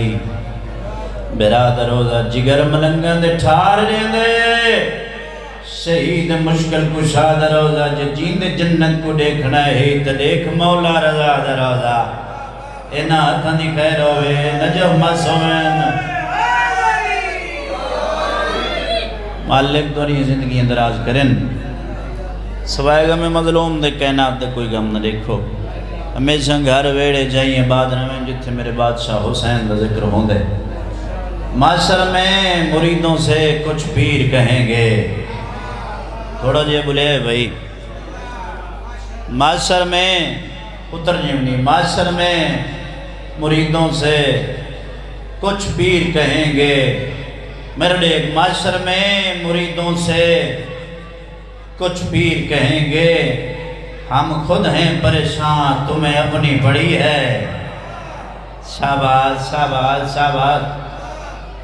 فرمائی برادر روزہ جگر ملنگاں دے ٹھار رہے دے شہید مشکل کشا دا روزہ جیند جنت کو دیکھنا ہے تو دیکھ مولا رضا دا روزہ اینا ہتھاں دی خیر ہوئے نجف مسوین مالک تو نہیں زندگی اندراز کریں سوائے غم مظلوم دے کائنات دے کوئی غم نہ دیکھو ہمیشہ گھر ویڑے جائیں بعد نمیں جتھے میرے بادشاہ حسین دا ذکر ہوں دے معاشر میں مریدوں سے کچھ پیر کہیں گے تھوڑا جے بلے بھائی معاشر میں اتر جیونی معاشر میں مریدوں سے کچھ پیر کہیں گے میرے لیے معاشر میں مریدوں سے کچھ پیر کہیں گے ہم خود ہیں پریشان تمہیں اپنی پڑی ہے شاباش شاباش شاباش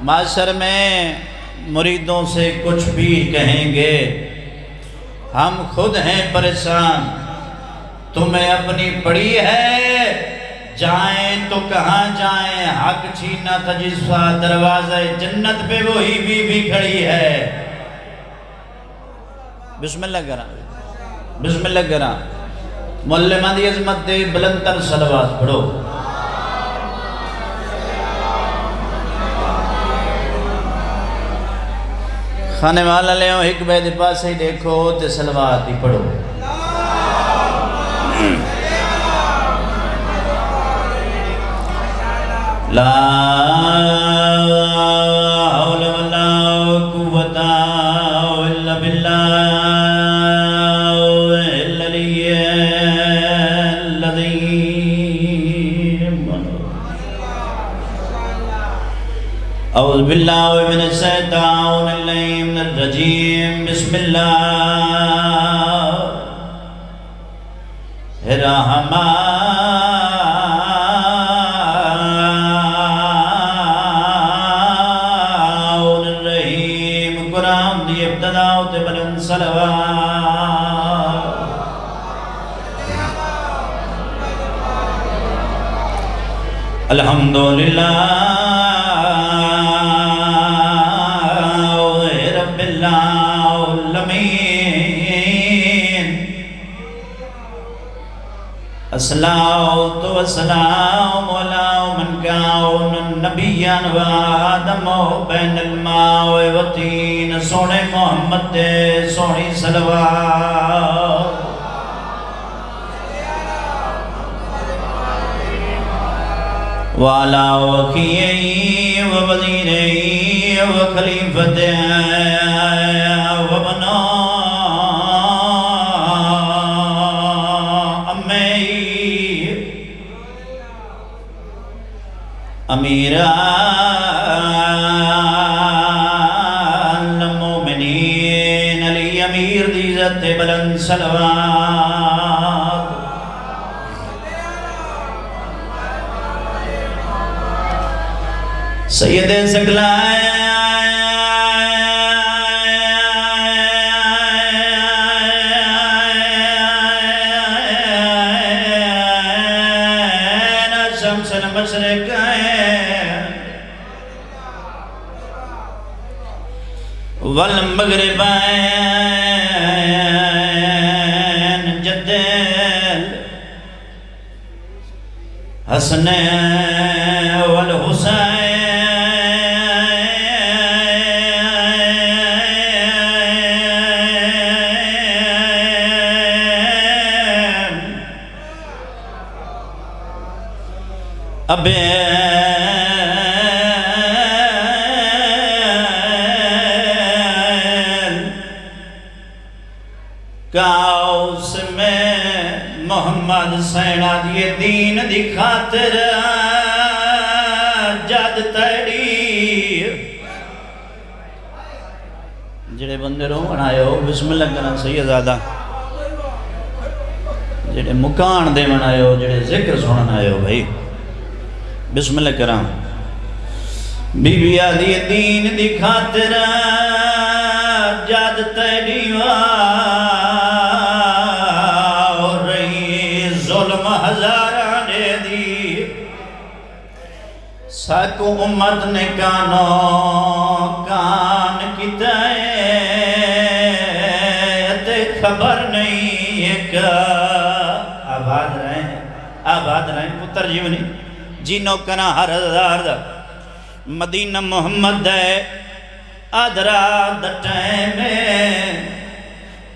معاشر میں مریدوں سے کچھ پیر کہیں گے ہم خود ہیں پریشان تمہیں اپنی پڑی ہے جائیں تو کہاں جائیں حق چھینا تھا جسوا دروازہ جنت پہ وہی بی بی کھڑی ہے بسم اللہ کرا بسم اللہ کرا معلمان دی عظمت دے بلندتر صلوات پڑھو خانے والا لے ہوں ایک بید پاس ہی دیکھو تے صلوات ہی پڑھو لا حول ولا قوت الا باللہ العلی العظیم اعوذ باللہ من الشیطان اللعین الرجیم بسم اللہ الرحمن الرحیم قرآن دی ابتداء تے بلند صلوات الحمدللہ الصلاة والسلام على من كان نبيا وآدم بين الماء والطين سونے محمد دے سونی صلوات وعلى وكيعي ووزيري وخليفتي وبنا امیران المومنین علی امیر دی عزت بلند صلوات سید سکلائے شمس المشرق والمغربین جدل حسن والحسین ابے کاؤس میں محمد سینہ دیے دین دی خاطر جد تیڑی جڑے بندے رو بنائے ہو بسم اللہ کرنا سیدزادہ جڑے مکان دے بنائے ہو جڑے ذکر سنن آئے ہو بھائی بسم اللہ کرنا بی بی آدھی دین دی خاطر جد تیڑی ساکو امت نے کانو کان کیتا ہے تے خبر نہیں ایک آباد رہیں پتر جیونی جینو کنا ہر ہزار دا مدینہ محمد ہے آدھرا دٹائیں میں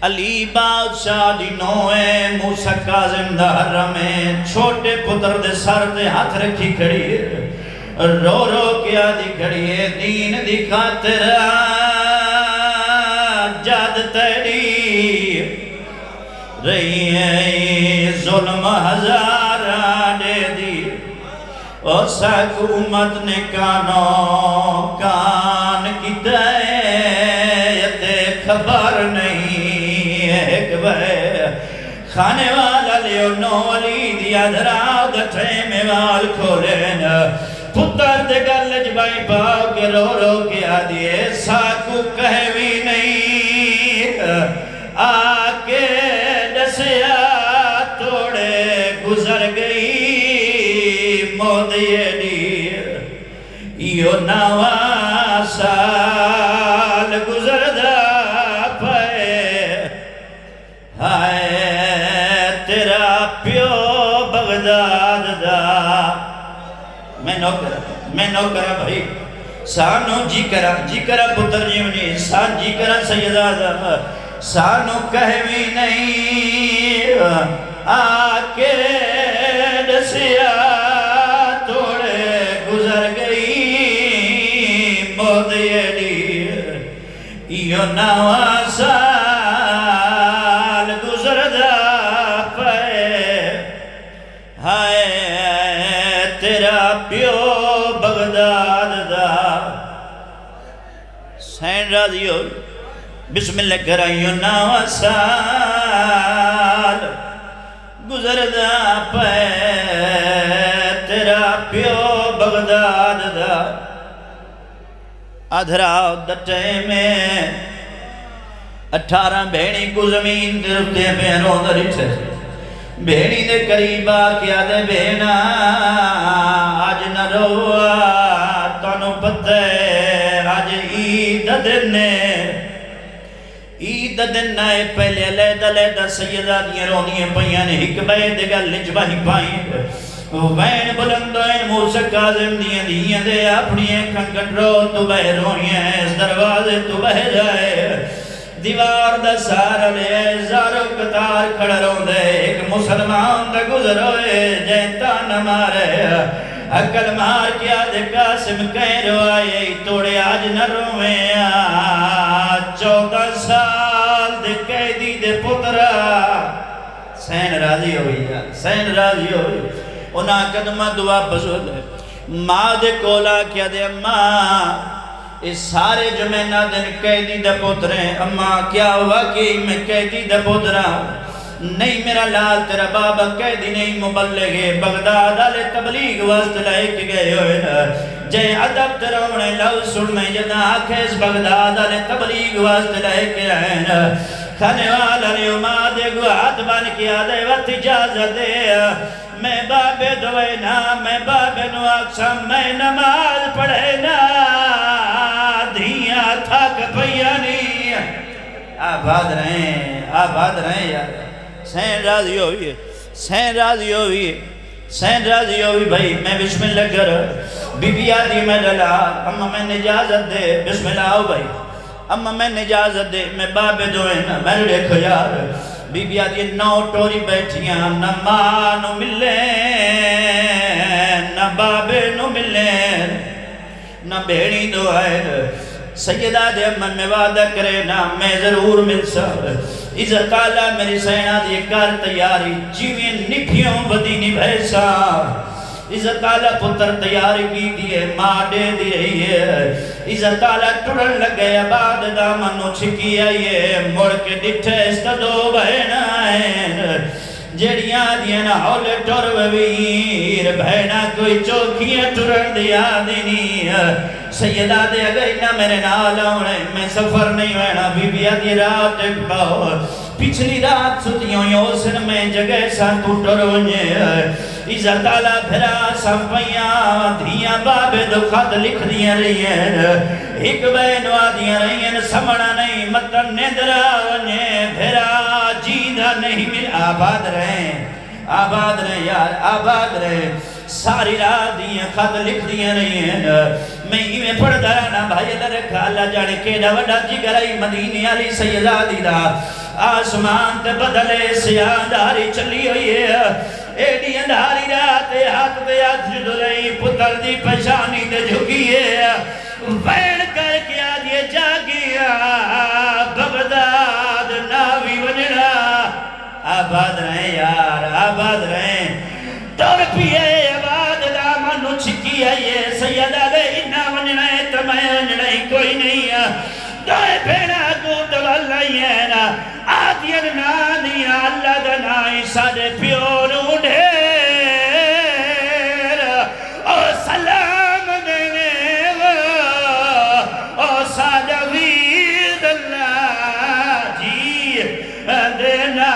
علی بادشاہ دی نوے موسیٰ کاظم دا حرمیں چھوٹے پتر دے سر دے ہاتھ رکھی کھڑی ہے رو رو کیا دی کھڑی ہے دین دی خاطر جاد تیری رہی ہے ظلم ہزار آڈے دی اور ساک امت نے کانو کان کی تے خبر نہیں ہے کہ بھائی کھانے والا لیو نو علی دیا دھرا دٹھے میں وال کھولین پتر دے گلج بائی پاؤ کے رو رو کے آدھئے ساکو کہوی نہیں آکے دسیا توڑے گزر گئی مودیے دی یو نوا سال گزر دا پائے ہائے تیرا پیو بغداد دا میں نوکرہ بھائی سانو جی کرا پتر جیونی سان جی کرا سیدہ دا سانو کہوی نہیں آکے دسیا توڑے گزر گئی مودیے دی یو نوا سال گزر دا پائے ہائے تیرا پیو بغداد دا سین راضی ہو بسم اللہ کرا یو نوا سال گزر دا پائے تیرا پیو بغداد دا ادھرا دٹے میں 18 بھیڑی کو زمین درتے بہنوں درچے بھیڑی دے قریبا کیا دے بہنا آج نہ روا تانو پتہ آج عید دن نائے پہلے لیدہ سیدہ دیاں رونیاں پہیاں نے حکبہ دے گل لجبہی پائیں وین بلندوین موسیٰ کاظم دیاں دے اپنی کھنکٹ رو تو بہ رویاں اس دروازے تو بہ جائے دیوار دا سارا لے زارو قطار کھڑا رون دے ایک مسلمان دا گزروئے جینتا نہ مارے اکل مار کیا دے قاسم کہیں روائے توڑے آج نہ روئے 14 سال دے قیدی دے پترہ سین راضی ہوئی انہاں قدمہ دعا بزرگ ہے ماں دے کولا کیا دے اماں اس سارے جو میں نہ دن قیدی دے پتریں اماں کیا واقعی میں قیدی دے پترہ نہیں میرا لال تیرا بابا قیدی نہیں مبلغے بغداد آلے تبلیغ واسط لائے کے گئے ہوئے جے عدب ترونے لو سڑ میں جدہ آکھیس بغداد آلے تبلیغ واسط لائے کے رہے کھانے والا نے امادے کو ہاتھ بان کیا دے وقت اجازت دے میں بابے دوئے نا میں بابے نو اکسام میں نماز پڑھے نا دھیاں تھاک پیانی آباد رہیں یار سین راضی ہوئی بھائی میں بسم اللہ کر بی بی آدھی میں ڈلا اما میں نجازت دے بسم اللہ آؤ بھائی اما میں نجازت دے میں بابے دوئے نا میں نے دیکھو یار بی بی آدھی 9 ٹوری بیٹھیاں نہ ماں نو ملے نہ بابے نو ملے نہ بھیڑی دوئے سیدہ دے امن میں وعدہ کرے نا میں ضرور مل سر عزت اللہ میری سینہ دی کار تیاری جیویں نکھیوں بدی نبھیسا عزت اللہ پتر تیاری کی دیئے ماں دے دی رہی ہے عزت اللہ ٹرن لگ گیا بعد دامنو چھکی آئیے مڑ کے ڈٹھے استدو بہن آئین جڑیاں دیئے نا ہولے ٹور ویر بہنا کوئی چوکیاں ٹرن دیا دینی سیدہ دے اگر انہا میرے نال آنے میں سفر نہیں وینا بی بی آدھی رات ایک باؤ پچھلی رات ستیوں یوسن میں جگہ ساتھ ٹور ونجے عزت آلہ پھرا صفیاں دھیاں بابے دو خط لکھ دیا رہی ہیں ایک بین وادیاں رہی ہیں سمڑا نہیں مطن ندرہ ونye پھرا جیدہ نہیں مل آباد رہے یار آباد رہے ساری رات دیاں خط لکھ دیاں رہی ہیں میں ہی میں پڑھ درانا بھائی درکھا اللہ جانے کے ڈاوڑا جگرائی مدینی علی سیدہ دیدہ آسمان تے بدلے سیاہ داری چلی ہوئی ہے ایڈی اندھاری رات ہاتھ دے ہاتھ جدو رہی پتر دی پشانی تے جھکی ہے وین کر کے آدھے جاگیا بغداد ناوی ونڑا آباد رہیں یار آباد رہیں دور پیئے آباد دامنو چھکی ہے یہ سیدہ دے انہا ونڑا ہے تمہیں نہیں کوئی نہیں ہے دوئے بھیڑا گوٹ والائی ہے نا آدھین نادیا اللہ دنائی سارے پیوروں ڈھیر او سلام دینے او سادہ وید اللہ جی دینا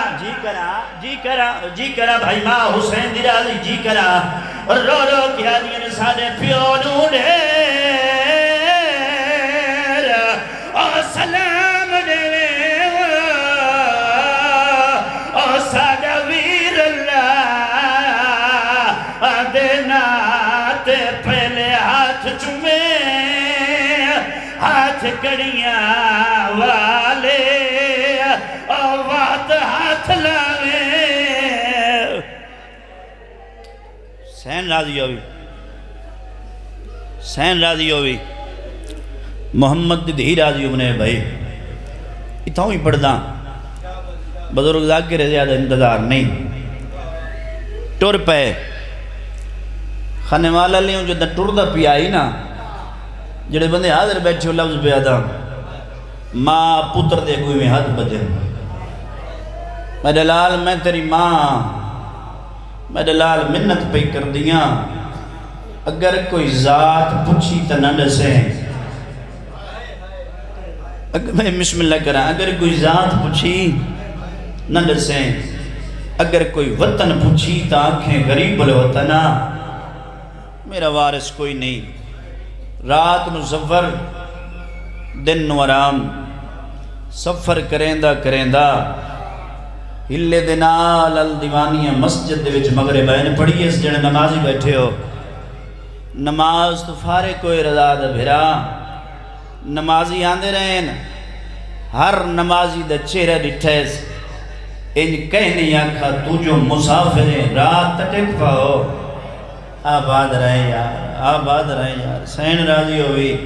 جی کرا بھائی ماں حسین دیرازی جی کرا رو رو کیا دین سارے پیوروں ڈھیر او سلام دینے او سادہ ویر اللہ دینا تے پہلے ہاتھ چمے ہاتھ کڑیاں والے او وات ہاتھ لاوے سین راضی ہوئی محمد دھی راضی ہونے بھائی اتھاؤں ہی پڑھ داں بزرگ ذاکر زیادہ انتظار نہیں ٹور پہ خانے والا لیوں جو ٹور دا پی آئی نا جڑے بندے حاضر بیٹھے ہو لفظ پہ آدھا ماں پتر دے کوئی میں ہاتھ بجے میں دلال میں تیری ماں میں دلال منت پہ کر دیا اگر کوئی ذات پوچھی تا نہ ڈسے میں بسم اللہ کرا اگر کوئی ذات پوچھی نہ ڈسے اگر کوئی وطن پوچھی تا آنکھیں غریب الوطنہ میرا وارث کوئی نہیں رات نو سفر دن نو آرام سفر کریندہ ہلے دنال الدیوانیہ مسجد دے وچ مغرب این پڑھی اس جنے نمازی بیٹھے ہو نماز تو فارے کوئی رضا دا بھرا نمازی آندے رہن ہر نمازی دا چہرہ ڈٹھیس ان کہنی آکھا تو جو مسافر رات تٹک پاؤ آباد رہے یار سین راضی ہوئی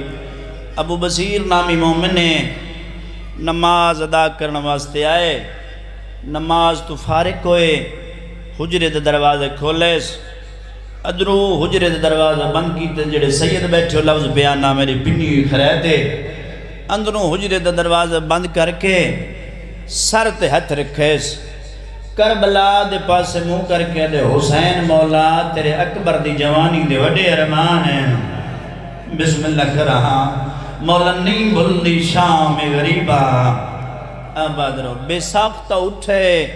ابو بصیر نامی مومن نے نماز ادا کرنا واسطے آئے نماز تو فارق ہوئے حجرے دے دروازے کھولیس ادرو حجرے دے دروازے بند کیتے جڑے سید بیٹھے ہو لفظ بیانہ میری پنی خریدے اندروں حجرے دے دروازے بند کر کے سر تے ہتھ رکھیس کربلا دے پاسے منہ کر کے دے حسین مولا تیرے اکبر دی جوانی دے وڈے ارمان ہیں بسم اللہ کر رہا مولا نہیں بھلنی شام غریبہ آباد رو بے ساختہ اٹھے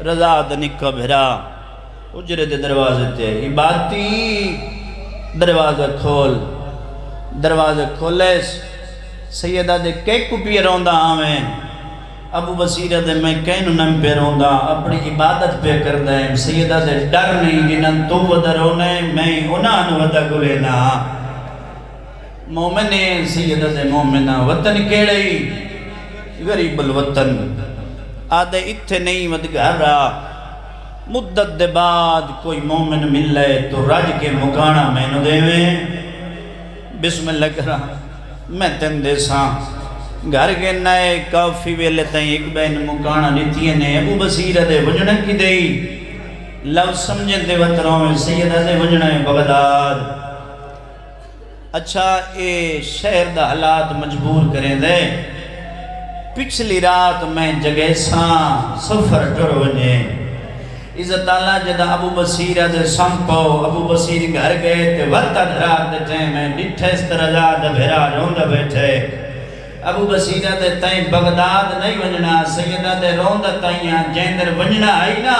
رضا دنکا بھرا اجرے دے دروازے تے عبادتی دروازہ کھولیس سیدہ دے کیک کو پی روندہ آمیں ابو بصیرہ دے میں کینو نم پہ روندہ اپنی عبادت پہ کر دیں سیدہ دے ڈر نہیں جنن تو ودہ رونے میں انہاں ودہ گلینا مومنے سیدہ دے مومنہ وطن کیڑئی غریب الوطن آدھے اتھے نہیں مدگار رہا مدت دے بعد کوئی مومن مل لے تو رج کے مکانا میں نو دے میں بسم اللہ کرا میں تن دے ساں گھر کے نئے کافی ویلے تائیں ایک بین مکانا نیتیے نے ابو بصیرہ دے وجنہ کی دئی لفظ سمجھن دے وطنوں میں سیدہ دے وجنہ بغداد اچھا اے شہر دا حالات مجبور کریں دے پچھلی رات میں جگہ ساں سفر ٹر ونے عزت اللہ جدہ ابو بصیرہ دے سمپو ابو بصیر گھر گئے تے وطن رات دے ٹائم میں ڈٹھے اس طرح جا بھیرا روندہ بیٹھے ابو بصیرہ دے تائیں بغداد نہیں ونجنا سیدہ دے روندہ تائیں جیندر ونجنا آئی نا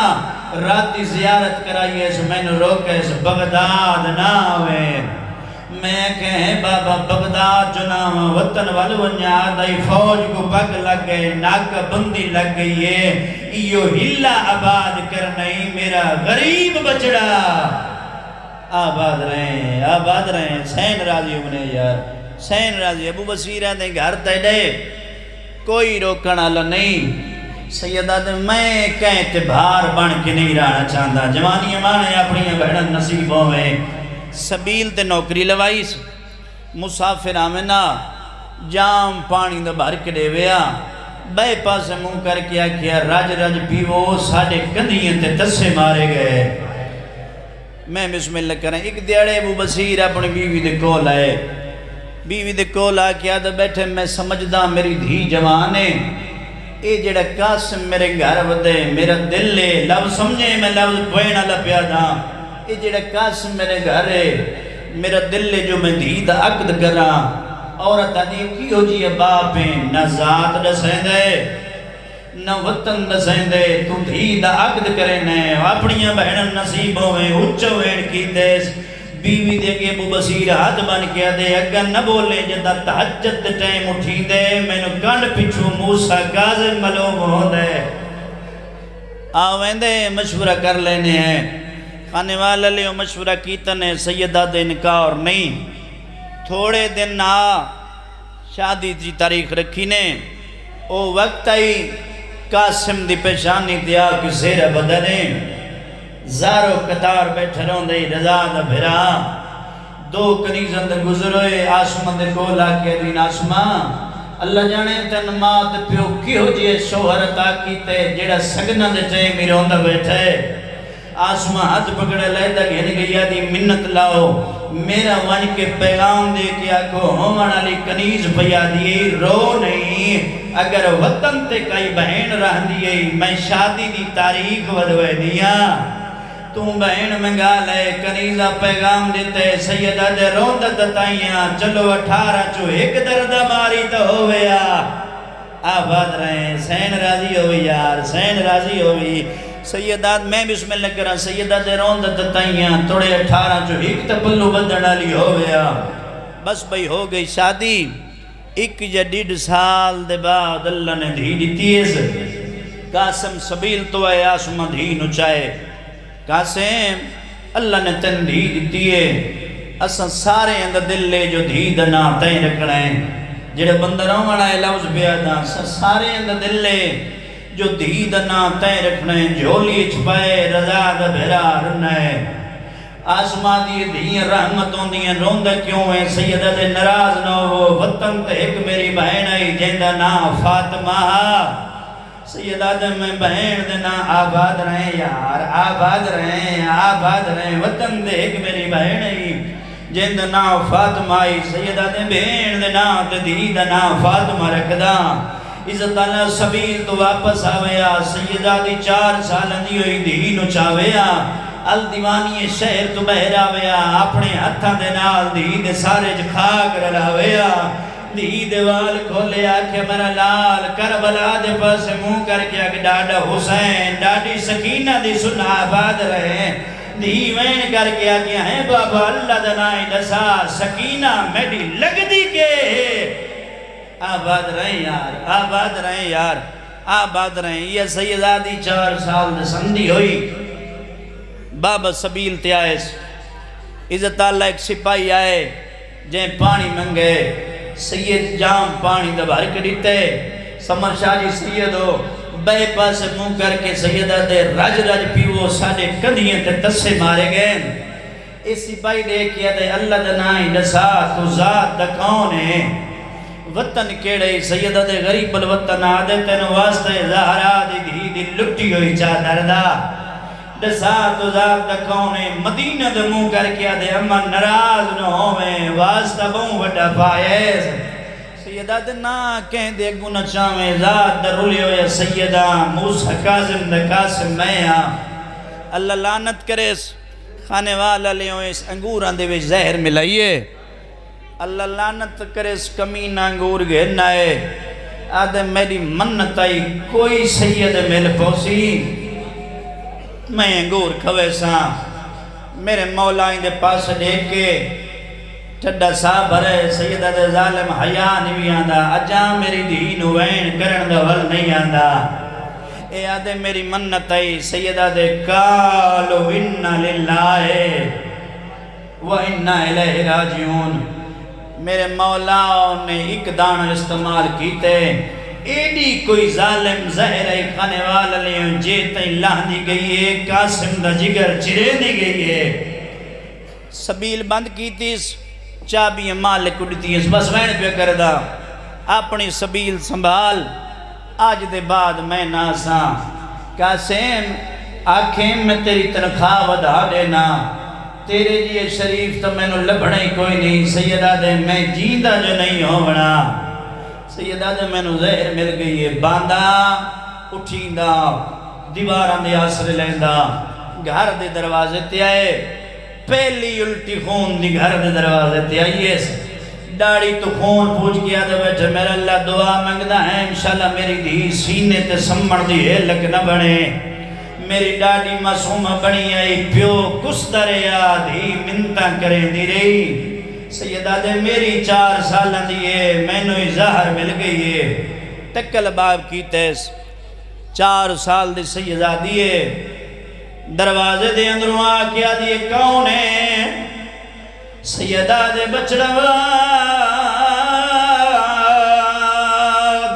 راتی زیارت کرائیے اس میں نے روکے اس بغداد ناوے میں کہیں بابا بغداد جو نام وطن والونیا دائی فوج کو پگ لگ گئے ناکہ بندی لگ گئی ہے یہ ہلا آباد کرنائی میرا غریب بچڑا آباد رہیں سین راضی ہونے یار سین راضی ابو بصیر آدھیں گھر تیڑے کوئی روکن اللہ نہیں سیدہ دے میں کہیں تبھار بن کے نہیں رہنا چاہتا جوانی امانے اپنی بہنن نصیب ہوئے سبیل تے نوکری لوائیس مسافر آمنا جام پانی دا بھر کے دے ویا بے پاس منہ کر کیا راج راج پیو ساڑھے کندھیں تے تسے مارے گئے میں بسم اللہ کریں ایک دیڑے ابو بصیر اپنی بیوی دے کول آئے بیوی دے کول آ کیا دا بیٹھے میں سمجھدا میری دھی جوانے اے جڑا قاسم میرے گھر ودے میرا دل لے لفظ سمجھے میں لفظ پوئنا لپیا دا اے جڑا قاسم میرے گھر ہے میرا دل لے جو میں دھی دا عقد کرا عورت آدھی کی ہو جی باپیں نہ ذات دسیں دے نہ وطن دسیں دے تو دھی دا عقد کرنے اپنیاں بہنن نصیبوں میں اچھو وین کی دیس بیوی دے کے ابو بصیر ہاتھ بن کیا دے اگر نہ بولے جدہ تحجد دے ٹائم اٹھی دے میں نے کانڈ پچھو موسیٰ کاظم ملوم ہو دے آویں دے مشورہ کر لینے ہیں خانے والا لے مشورہ کیتا نے سیدہ دے انکار نہیں تھوڑے دن شادی دی تاریخ رکھی نے او وقت آئی قاسم دی پیشانی دیا کہ زیرہ بدنے زارو قطار بیٹھے رہن دے رضا دا بھرا دو کنیزن دے گزروئے آسمان دے کولا کے دین آسمان اللہ جانے تن مات پیو کی ہو جیے شوہرتا کیتے جیڑا سگنا دے چاہے میرے ہوندہ بیٹھے آسمان ہاتھ پکڑے لائے دا گھن گیا دی منت لاؤ میرا ون کے پیغام دے کیا کو ہومن علی کنیز پیا دیئے رو نہیں اگر وطن تے کئی بہن رہ دیئے میں شادی دی تاریخ ودوے دیا تم بہن منگا لے کنیزہ پیغام دیتے سیدہ دے روندہ دتائیاں چلو 18 چو ایک دردہ ماری تو ہویا آباد رہیں سین راضی ہوئی یار سین راضی ہوئی سیدات میں بسم اللہ کرا سیدہ دے روندہ دتائیاں توڑے 18 چو ایک تپلو بدڑا لی ہویا بس بھئی ہو گئی شادی ایک یا 1.5 سال دے بعد اللہ نے دھی دیتی ہے قاسم سبیل تو ہے آسمہ دھی نچائے قاسم اللہ نے تن دھی دیتی ہے اساں سارے اندر دل لے جو دھی دنا تین رکھنا ہے جڑے بندروں والا ہے لفظ بیادا سارے اندر دل لے جو دھی دنا تین رکھنا ہے جھولی چھپائے رضا دا بھرا رہنا ہے آسماں دی دھی رحمتوں دی روندہ کیوں ہے سیدہ دے نراز نہ ہو وطن تے ایک میری بہن آئی جیندہ نا فاطمہ سیدہ دے میں بہن دینا آباد رہیں یار آباد رہیں وطن دے ایک میری بہن آئی جیندہ نا فاطمہ آئی سیدہ دے بہن دینا تے دی دینا فاطمہ رکھدا عزت اللہ سبیل تو واپس آویا سیدہ دی 4 سال دی ہوئی دی نچاویا الدیوانی شہر تو بہراویا اپنے ہتھاں دے نال دی دے سارے جکھاک رلاویا دی دیوال کھولے آکھے میرا لال کربلا دے پاس منہ کر کے آکھے ڈاڈا حسین ڈاڈی سکینہ دی سن آباد رہے دی وین کر کے آکھے ہیں بابا اللہ دنائی دسا سکینہ میڈی لگ دی کے آباد رہیں یار آباد رہیں یار آباد رہیں یہ سیدادی 4 سال دے سندھی ہوئی بابا سبیل تے آئے عزت اللہ ایک سپاہی آئے جہیں پانی منگے سید جام پانی دبار کریتے سمر شاہ جی سید ہو بے پاس منہ کر کے سیدہ دے رج رج پیو ساڑھے کندھیں تے تسے مارے گئے اس سپاہی دے کیا دے اللہ دنائی دسا تو ذات دا کون ہے وطن کیڑے سیدہ دے غریب الوطن آدھے تین واسطے زہرا دی دی لٹی ہوئی چادر دا دسا تو ذات دا کونے مدینہ دے منہ کر کے آدھے اما نراز نہ ہوئے واسطہ بہوں وڈا پائے سیدہ دے نا کہیں دے گناہ چاہویں ذات دا رولے ہوئے سیدہ موسیٰ کاظم دے قاسم میں اللہ لعنت کرے خانے والا لے ہوئے اس انگوران دے وچ زہر ملائیے اللہ لعنت کرے اس کمینہ انگور گھرنا ہے آدھے میری منت آئی کوئی سید مل پوسی میں انگور کھوے ساں میرے مولا اندے پاس دیکھ کے ٹھڈا صاحب بھرے سیدہ دے ظالم حیا نہیں آندا اجا میری دین وین کرن دا ول نہیں آندا اے آدھے میری منت آئی سیدہ دے کالو انہا للہ وَإِنَّا إِلَيْهِ رَاجِعُونَ میرے مولا نے ایک دانہ استعمال کیتے ایڈی کوئی ظالم زہر ای کھانے والا لیوں جیتا اللہ دی گئی ہے قاسم دا جگر چرے دی گئی ہے سبیل بند کیتیس چابی مالک اڑتیس بس وین پہ کردہ اپنی سبیل سنبھال آج دے بعد میں ناساں قاسم آنکھیں میں تیری تنخواہ ودا دینا تیرے لیے شریف تو میں نے لبھنے کوئی نہیں سیدہ دے میں جیندہ جو نہیں ہونا سیدہ دے میں نے زہر مل گئی ہے باندھا اٹھیندہ دیواران دے آسر لیندہ گھر دے دروازے تے آئے پہلی الٹی خون دی گھر دے دروازے تے آئیے ڈاڑی تو خون پوچھ گیا دے بیٹھے میرا اللہ دعا منگدہ ہے انشاءاللہ میری دی سینے تے سمڑ دی ہے لگ نہ بنے میری ڈاڑی معصومہ بنی آئی پیو کس دریا دی منتاں کریں دی رہی سیدہ دے میری 4 سالہ دیئے میں نو ظاہر مل گئی ہے تکل باب کی تیس 4 سال دی سیدہ دیئے دروازے دے اندروں آکیا دیئے کون ہے سیدہ دے بچڑوا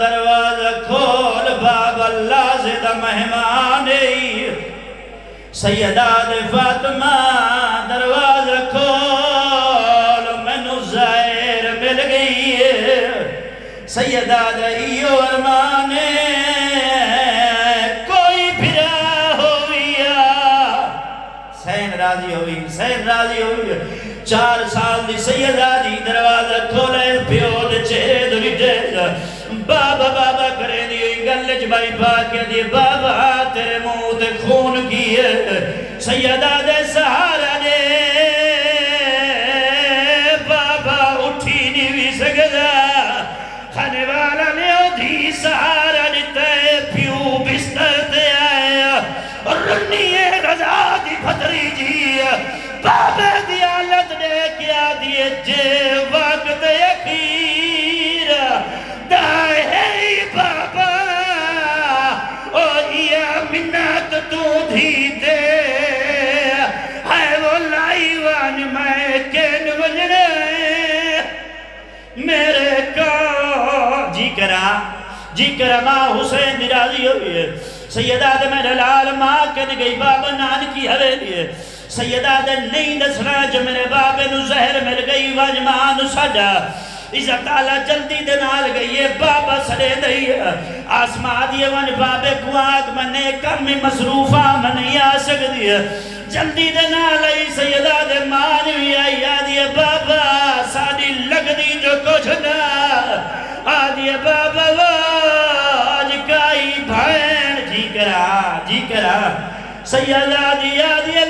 دروازہ کھول باب اللہ زدہ مہمان سیدہ دے فاطمہ دروازہ کھول منو زائر مل گئی ہے سیدہ دے ایو ارمانے کوئی پھرا ہویا سین راضی ہوئی 4 سال دی سیدہ دی دروازہ کھولے پیو دے چہرے دوری جیسا بابا بابا کرے دی گلج بائی پاکے دی بابا تیرے منہ تے خون کیے سیدہ دے سہارا دے بابا اٹھی نہیں بھی سکتا کھانے والا نے ادھی سہارا دیتے پیو بستر تے آیا رنی رضا دی پھتری جی بابا دی آلت دے کیا دیئے جے وقت اخیر دائے ہے بابا او یا منت تو دھی دے ہے وہ لائیوان میں کین وجنے میرے کا جی کرا ماں حسین دی راضی ہوئی ہے سیدہ دے میرے لال ماں کہنے گئی بابا نان کی حویلی ہے سیدہ دے نہیں دسنا جو میرے بابے نو زہر مل گئی واجمان ساڑا عزت تعالیٰ جلدی دے نال گئی ہے بابا سڑے دئی ہے آسمان دیئے وان بابے کو آگ منے کمی مصروفہ منی آسک دیئے جلدی دے نال آئی سیدہ دے مانوی آئی آدھیے بابا ساڑی لگ دی جو کچھ نا آدھیے بابا آج کائی بھین جی کرا سیدہ دی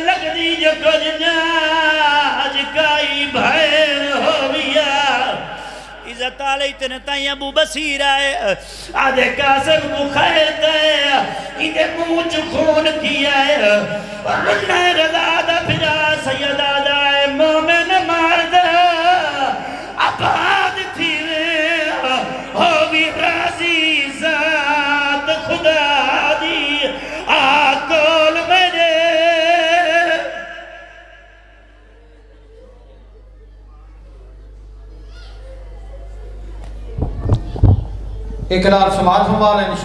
لگ دی جو کچھ نا آج کائی بھین ہویا عزت علی تنتائیں ابو بصیر آئے آدھے قاسم کو خیر دے اندھے موچ خون کیا ہے رنہ رضا دا پھرا سیدہ دائے مومن مارد آباد تھی ہووی راضی ذات خدا دی آکول میرے ایک لار سماعت فرما لیں